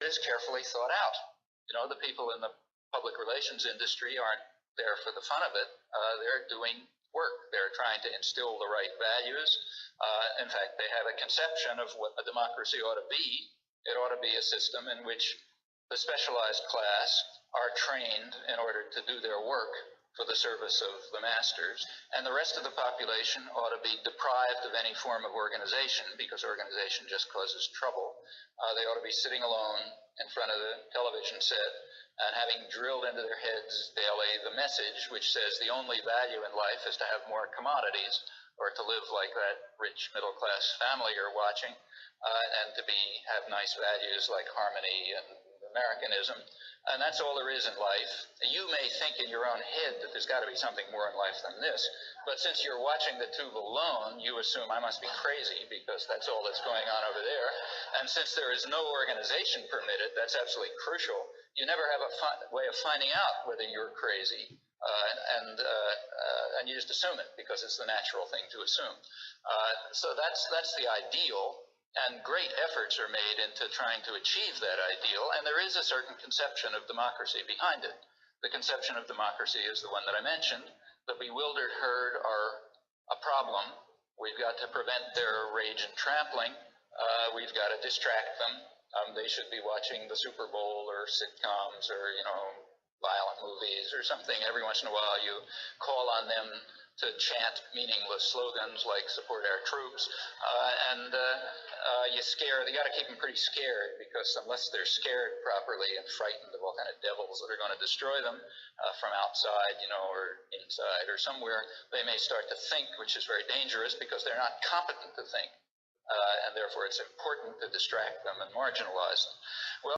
is carefully thought out. You know, the people in the public relations industry aren't there for the fun of it. They're doing work. They're trying to instill the right values. In fact, they have a conception of what a democracy ought to be. It ought to be a system in which the specialized class are trained in order to do their work for the service of the masters, and the rest of the population ought to be deprived of any form of organization, because organization just causes trouble. They ought to be sitting alone in front of the television set and having drilled into their heads daily the message which says the only value in life is to have more commodities, or to live like that rich middle-class family you're watching, and to have nice values like harmony and Americanism. And that's all there is in life. You may think in your own head that there's got to be something more in life than this, but since you're watching the tube alone, you assume I must be crazy because that's all that's going on over there. And since there is no organization permitted, that's absolutely crucial. You never have a way of finding out whether you're crazy, and you just assume it because it's the natural thing to assume. So that's the ideal. And great efforts are made into trying to achieve that ideal, and there is a certain conception of democracy behind it. The conception of democracy is the one that I mentioned. The bewildered herd are a problem. We've got to prevent their rage and trampling. We've got to distract them. They should be watching the Super Bowl or sitcoms or, you know, violent movies or something. Every once in a while you call on them to chant meaningless slogans like support our troops, you got to keep them pretty scared, because unless they're scared properly and frightened of all kind of devils that are going to destroy them from outside, you know, or inside or somewhere, they may start to think, which is very dangerous because they're not competent to think, and therefore it's important to distract them and marginalize them. Well,